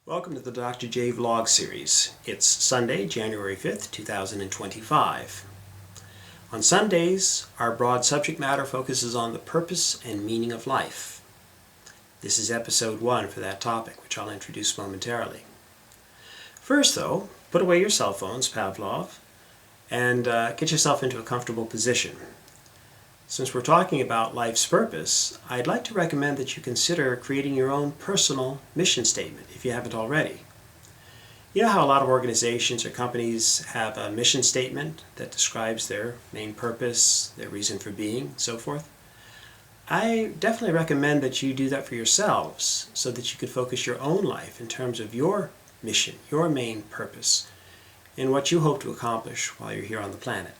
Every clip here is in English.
Welcome to the Dr. J Vlog series. It's Sunday, January 5th, 2025. On Sundays, our broad subject matter focuses on the purpose and meaning of life. This is episode 1 for that topic, which I'll introduce momentarily. First, though, put away your cell phones, Pavlov, and get yourself into a comfortable position. Since we're talking about life's purpose, I'd like to recommend that you consider creating your own personal mission statement if you haven't already. You know how a lot of organizations or companies have a mission statement that describes their main purpose, their reason for being, so forth? I definitely recommend that you do that for yourselves so that you can focus your own life in terms of your mission, your main purpose, and what you hope to accomplish while you're here on the planet.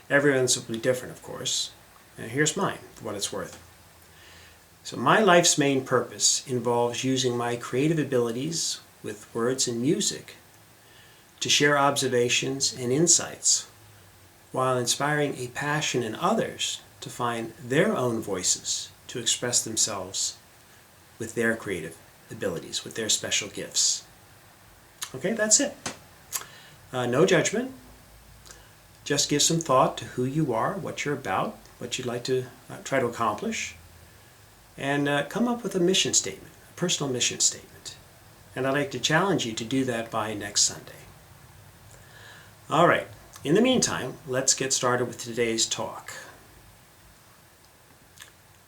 Everyone's will be different, of course, and here's mine, for what it's worth. So my life's main purpose involves using my creative abilities with words and music to share observations and insights while inspiring a passion in others to find their own voices to express themselves with their creative abilities, with their special gifts. Okay, that's it. No judgment. Just give some thought to who you are, what you're about, what you'd like to try to accomplish, and come up with a mission statement, a personal mission statement. And I'd like to challenge you to do that by next Sunday. All right, in the meantime, let's get started with today's talk.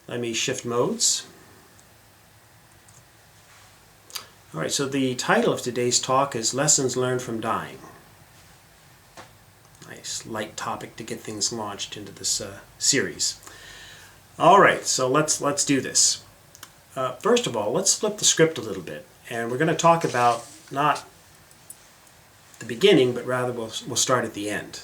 Let me shift modes. All right, so the title of today's talk is Lessons Learned from Dying. Nice light topic to get things launched into this series. All right, so let's do this. First of all, let's flip the script a little bit, and we're going to talk about not the beginning, but rather we'll start at the end.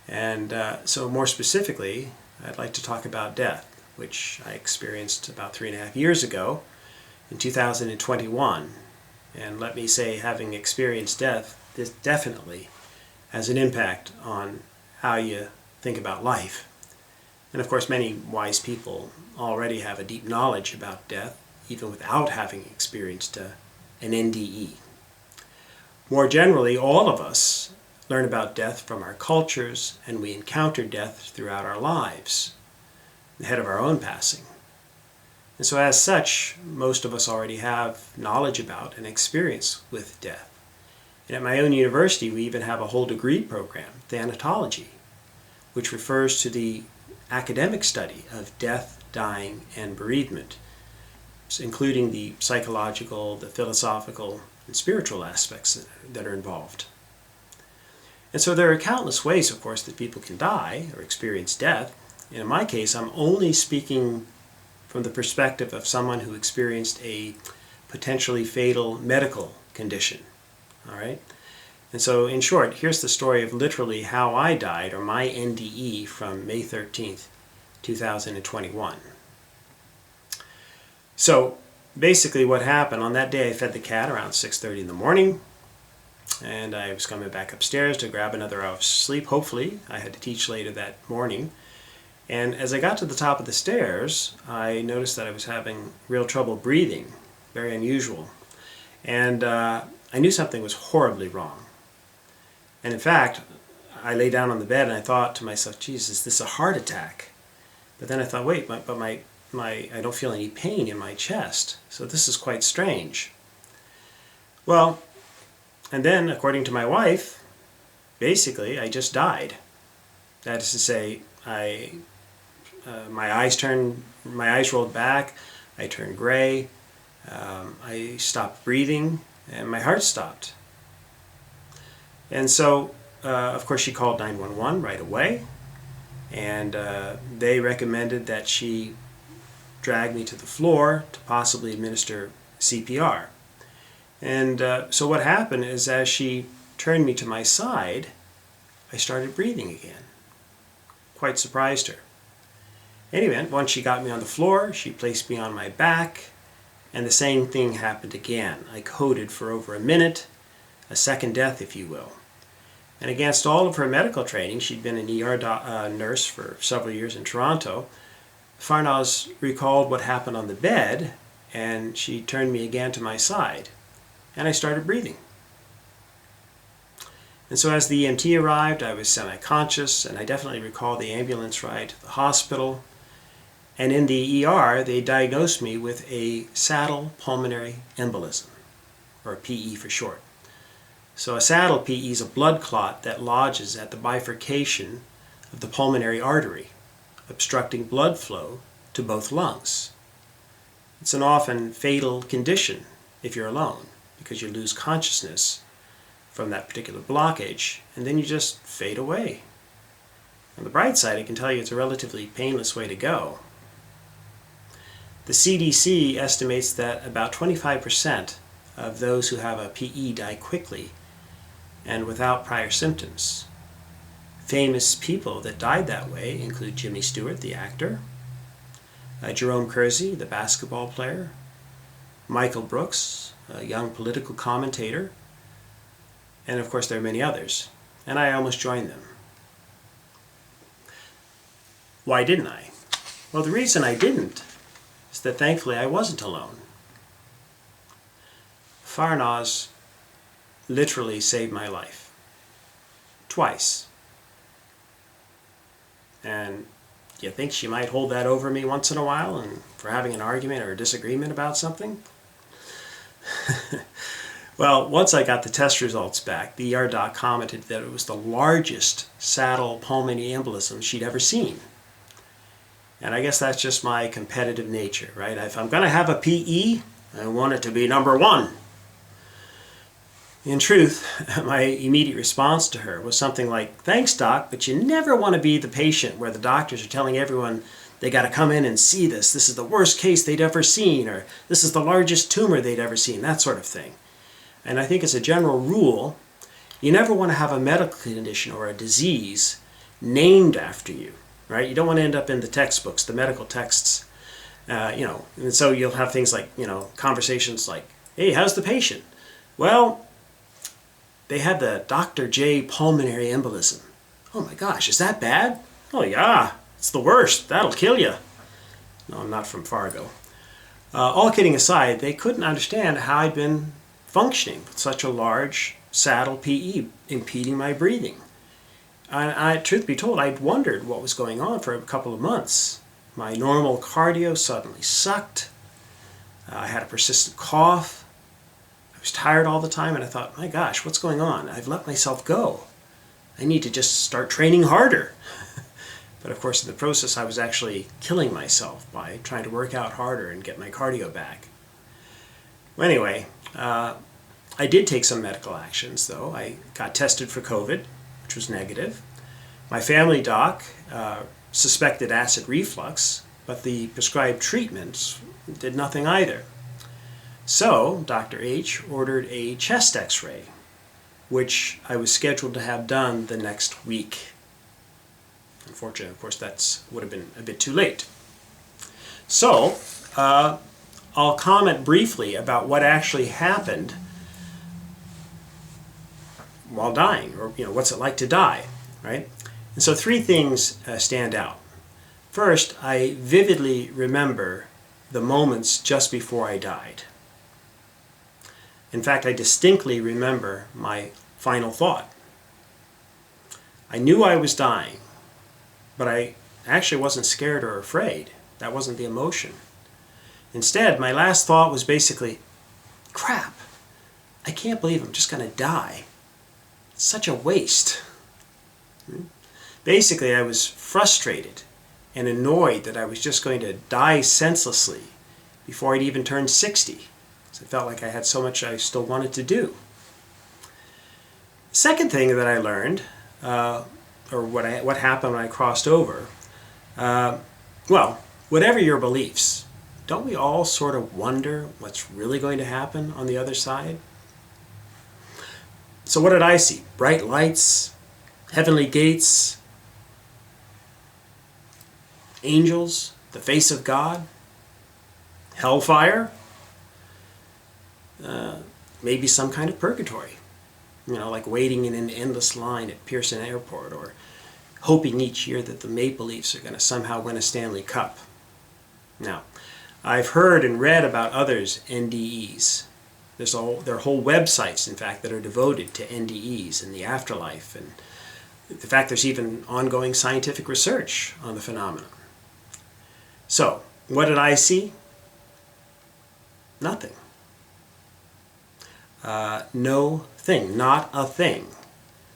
And so more specifically, I'd like to talk about death, which I experienced about 3.5 years ago in 2021. And let me say, having experienced death, this definitely has an impact on how you think about life. And of course, many wise people already have a deep knowledge about death, even without having experienced an NDE. More generally, all of us learn about death from our cultures, and we encounter death throughout our lives, ahead of our own passing. And so as such, most of us already have knowledge about and experience with death. And at my own university, we even have a whole degree program, thanatology, which refers to the academic study of death, dying, and bereavement, including the psychological, the philosophical, and spiritual aspects that are involved. And so there are countless ways, of course, that people can die or experience death. And in my case, I'm only speaking from the perspective of someone who experienced a potentially fatal medical condition. All right? And so, in short, here's the story of literally how I died, or my NDE, from May 13th, 2021. So, basically what happened, on that day I fed the cat around 6:30 in the morning, and I was coming back upstairs to grab another hour of sleep, hopefully. I had to teach later that morning. And as I got to the top of the stairs, I noticed that I was having real trouble breathing, very unusual. And I knew something was horribly wrong. And in fact, I lay down on the bed and I thought to myself, geez, is this a heart attack? But then I thought, wait, but I don't feel any pain in my chest. So this is quite strange. Well, and then according to my wife, basically I just died. That is to say, my eyes rolled back, I turned gray, I stopped breathing, and my heart stopped. And so, of course, she called 911 right away, and they recommended that she drag me to the floor to possibly administer CPR. And so what happened is, as she turned me to my side, I started breathing again. Quite surprised her. Anyway, once she got me on the floor, she placed me on my back, and the same thing happened again. I coded for over a minute, a second death, if you will. And against all of her medical training, she'd been an ER nurse for several years in Toronto, Farnaz recalled what happened on the bed and she turned me again to my side, and I started breathing. And so as the EMT arrived, I was semi-conscious, and I definitely recall the ambulance ride to the hospital. And in the ER, they diagnosed me with a saddle pulmonary embolism, or PE for short. So a saddle PE is a blood clot that lodges at the bifurcation of the pulmonary artery, obstructing blood flow to both lungs. It's an often fatal condition if you're alone, because you lose consciousness from that particular blockage, and then you just fade away. On the bright side, I can tell you it's a relatively painless way to go. The CDC estimates that about 25% of those who have a PE die quickly and without prior symptoms. Famous people that died that way include Jimmy Stewart, the actor, Jerome Kersey, the basketball player, Michael Brooks, a young political commentator, and of course there are many others, and I almost joined them. Why didn't I? Well, the reason I didn't is that thankfully I wasn't alone. Farnaz literally saved my life. Twice. And you think she might hold that over me once in a while and for having an argument or a disagreement about something? Well, once I got the test results back, the ER doc commented that it was the largest saddle pulmonary embolism she'd ever seen. And I guess that's just my competitive nature, right? If I'm going to have a PE, I want it to be number one. In truth, my immediate response to her was something like, "Thanks, doc, but you never want to be the patient where the doctors are telling everyone they got to come in and see this. This is the worst case they'd ever seen," or "this is the largest tumor they'd ever seen," that sort of thing. And I think as a general rule, you never want to have a medical condition or a disease named after you, right? You don't want to end up in the textbooks, the medical texts, and so you'll have things like, conversations like, "Hey, how's the patient?" "Well, they had the Dr. J pulmonary embolism." "Oh my gosh, is that bad?" "Oh yeah, it's the worst. That'll kill you." No, I'm not from Fargo. All kidding aside, they couldn't understand how I'd been functioning with such a large saddle PE impeding my breathing. And truth be told, I'd wondered what was going on for a couple of months. My normal cardio suddenly sucked. I had a persistent cough. I was tired all the time, and I thought, my gosh, what's going on? I've let myself go. I need to just start training harder. But of course, in the process, I was actually killing myself by trying to work out harder and get my cardio back. Well, anyway, I did take some medical actions, though. I got tested for COVID, which was negative. My family doc suspected acid reflux, but the prescribed treatments did nothing either. So Dr. H ordered a chest x-ray, which I was scheduled to have done the next week. Unfortunately, of course, that would have been a bit too late. So I'll comment briefly about what actually happened while dying, or what's it like to die, right? And so three things stand out. First, I vividly remember the moments just before I died. In fact, I distinctly remember my final thought. I knew I was dying, but I actually wasn't scared or afraid. That wasn't the emotion. Instead, my last thought was basically, crap, I can't believe I'm just going to die. It's such a waste. Basically, I was frustrated and annoyed that I was just going to die senselessly before I'd even turned 60. So I felt like I had so much I still wanted to do. The second thing that I learned, or what happened when I crossed over, whatever your beliefs, don't we all sort of wonder what's really going to happen on the other side? So what did I see? Bright lights, heavenly gates, angels, the face of God, hellfire, maybe some kind of purgatory, like waiting in an endless line at Pearson Airport, or hoping each year that the Maple Leafs are going to somehow win a Stanley Cup. Now, I've heard and read about others, NDEs. There are whole websites, in fact, that are devoted to NDEs and the afterlife, and in fact there's even ongoing scientific research on the phenomenon. So, what did I see? Nothing. No thing, not a thing.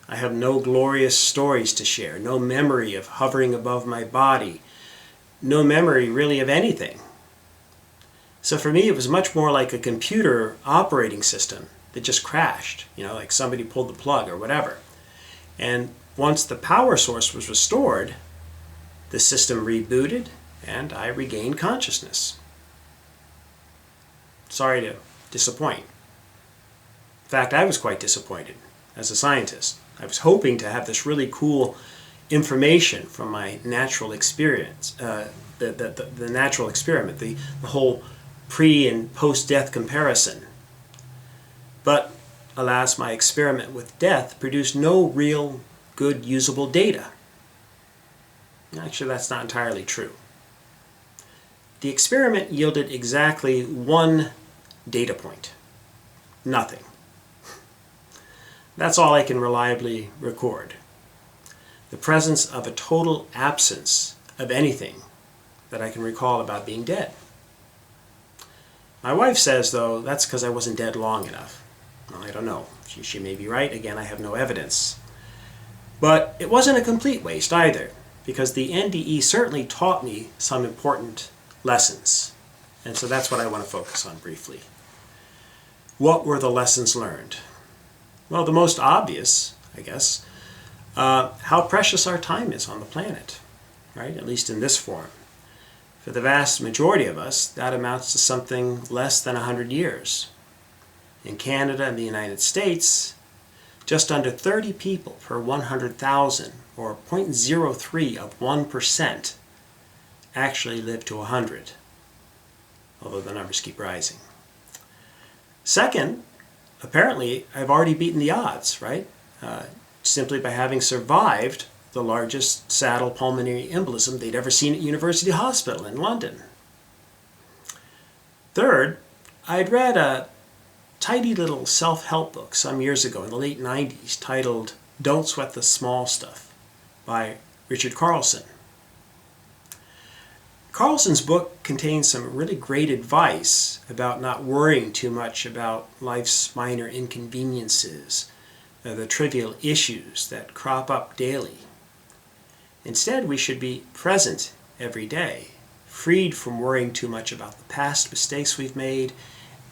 I have no glorious stories to share, no memory of hovering above my body, no memory really of anything. So for me it was much more like a computer operating system that just crashed, like somebody pulled the plug or whatever. And once the power source was restored, the system rebooted and I regained consciousness. Sorry to disappoint. In fact, I was quite disappointed as a scientist. I was hoping to have this really cool information from my natural experience, the natural experiment, the whole pre- and post-death comparison. But alas, my experiment with death produced no real good usable data. Actually, that's not entirely true. The experiment yielded exactly one data point. Nothing. That's all I can reliably record. The presence of a total absence of anything that I can recall about being dead. My wife says, though, that's because I wasn't dead long enough. Well, I don't know. She may be right. Again, I have no evidence. But it wasn't a complete waste either, because the NDE certainly taught me some important lessons. And so that's what I want to focus on briefly. What were the lessons learned? Well, the most obvious, I guess, how precious our time is on the planet, right? At least in this form. For the vast majority of us, that amounts to something less than 100 years. In Canada and the United States, just under 30 people per 100,000, or 0.03 of 1%, actually live to 100, although the numbers keep rising. Second, apparently I've already beaten the odds, right? Simply by having survived the largest saddle pulmonary embolism they'd ever seen at University Hospital in London. Third, I'd read a tidy little self-help book some years ago in the late 90s titled Don't Sweat the Small Stuff by Richard Carlson. Carlson's book contains some really great advice about not worrying too much about life's minor inconveniences, the trivial issues that crop up daily. Instead, we should be present every day, freed from worrying too much about the past mistakes we've made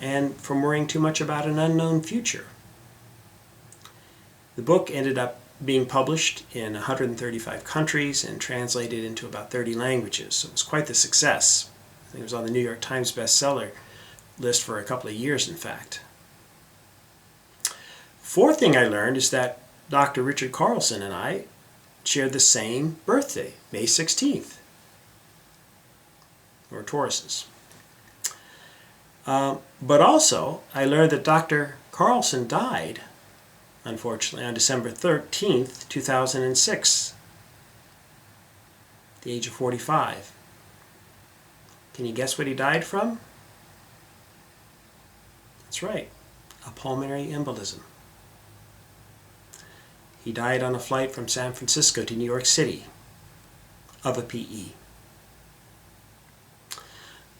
and from worrying too much about an unknown future. The book ended up being published in 135 countries and translated into about 30 languages, so it was quite the success. I think it was on the New York Times bestseller list for a couple of years, in fact. Fourth thing I learned is that Dr. Richard Carlson and I shared the same birthday, May 16th. We're Tauruses. But also, I learned that Dr. Carlson died, unfortunately, on December 13th, 2006, at the age of 45. Can you guess what he died from? That's right, a pulmonary embolism. He died on a flight from San Francisco to New York City of a PE.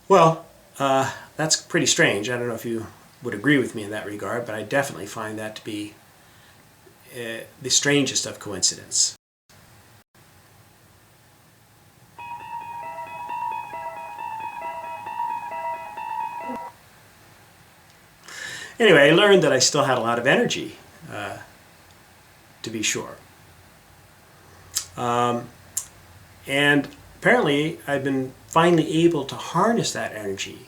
Well, that's pretty strange. I don't know if you would agree with me in that regard, but I definitely find that to be the strangest of coincidence. Anyway, I learned that I still had a lot of energy, to be sure. And apparently I've been finally able to harness that energy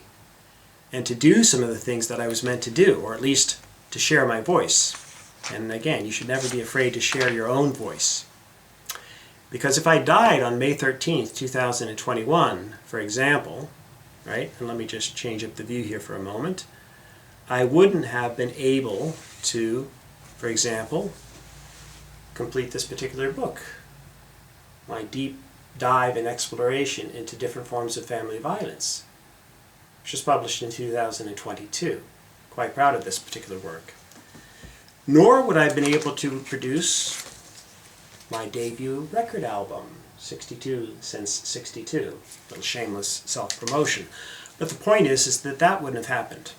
and to do some of the things that I was meant to do, or at least to share my voice. And again, you should never be afraid to share your own voice. Because if I died on May 13th, 2021, for example, right, and let me just change up the view here for a moment, I wouldn't have been able to, for example, complete this particular book, my deep dive and exploration into different forms of family violence. which was published in 2022. Quite proud of this particular work. Nor would I have been able to produce my debut record album, 62 since 62. A little shameless self-promotion. But the point is that that wouldn't have happened,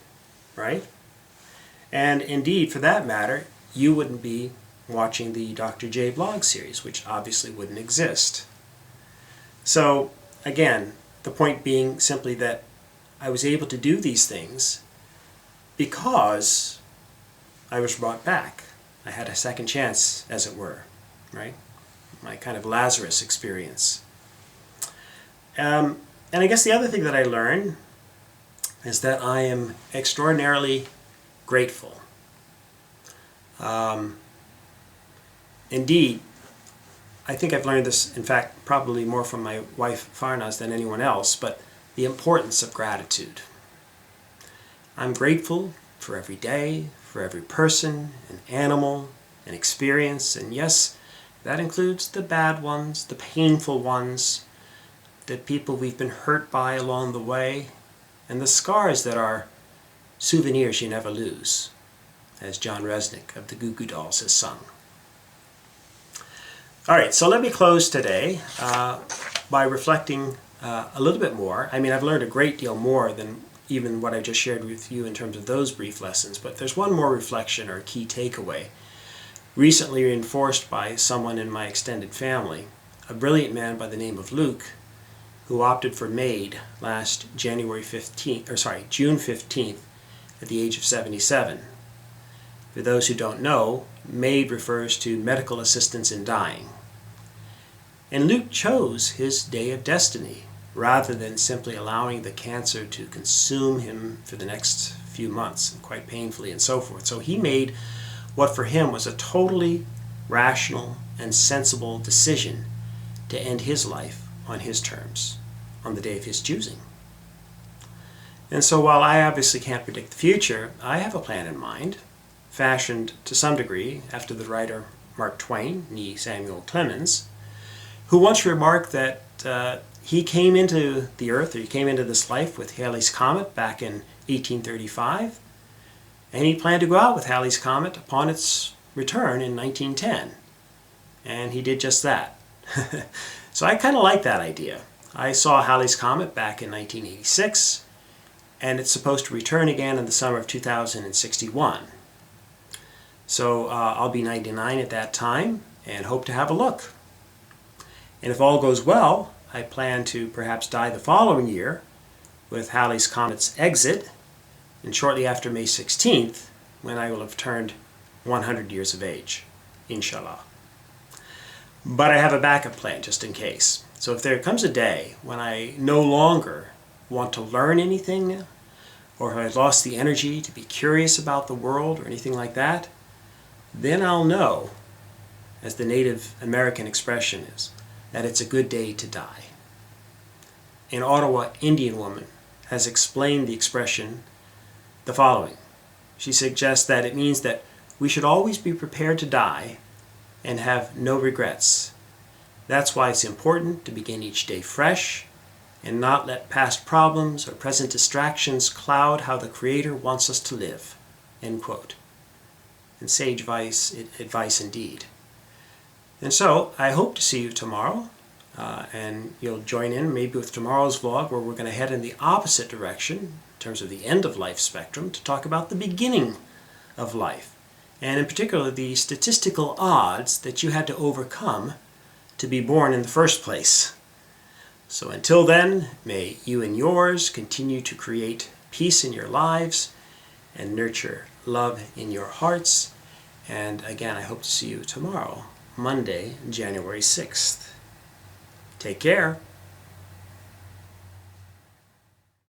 right? And indeed, for that matter, you wouldn't be watching the Dr. J blog series, which obviously wouldn't exist. So, again, the point being simply that I was able to do these things because I was brought back. I had a second chance, as it were, right? My kind of Lazarus experience. And I guess the other thing that I learned is that I am extraordinarily grateful. Indeed, I think I've learned this, in fact, probably more from my wife Farnaz than anyone else, but the importance of gratitude. I'm grateful for every day, for every person, an animal, an experience, and yes, that includes the bad ones, the painful ones, the people we've been hurt by along the way, and the scars that are souvenirs you never lose, as John Resnick of the Goo Goo Dolls has sung. All right, so let me close today by reflecting a little bit more. I mean, I've learned a great deal more than even what I just shared with you in terms of those brief lessons, but there's one more reflection or key takeaway, recently reinforced by someone in my extended family, a brilliant man by the name of Luke, who opted for MAID last June 15th at the age of 77. For those who don't know, MAID refers to medical assistance in dying. And Luke chose his day of destiny rather than simply allowing the cancer to consume him for the next few months, and quite painfully and so forth. So he made what for him was a totally rational and sensible decision to end his life on his terms, on the day of his choosing. And so while I obviously can't predict the future, I have a plan in mind, fashioned to some degree after the writer Mark Twain, nee Samuel Clemens, who once remarked that he came into the earth, or he came into this life with Halley's Comet back in 1835, and he planned to go out with Halley's Comet upon its return in 1910. And he did just that. So I kind of like that idea. I saw Halley's Comet back in 1986, and it's supposed to return again in the summer of 2061. So I'll be 99 at that time and hope to have a look. And if all goes well, I plan to perhaps die the following year with Halley's Comet's exit, and shortly after May 16th, when I will have turned 100 years of age, inshallah. But I have a backup plan just in case. So if there comes a day when I no longer want to learn anything, or have lost the energy to be curious about the world or anything like that, then I'll know, as the Native American expression is, that it's a good day to die. An Ottawa Indian woman has explained the expression the following. She suggests that it means that we should always be prepared to die and have no regrets. That's why it's important to begin each day fresh and not let past problems or present distractions cloud how the Creator wants us to live. End quote. And sage advice indeed. And so, I hope to see you tomorrow, and you'll join in maybe with tomorrow's vlog, where we're going to head in the opposite direction, in terms of the end of life spectrum, to talk about the beginning of life, and in particular the statistical odds that you had to overcome to be born in the first place. So until then, may you and yours continue to create peace in your lives and nurture love in your hearts. And again, I hope to see you tomorrow, Monday, January 6th. Take care.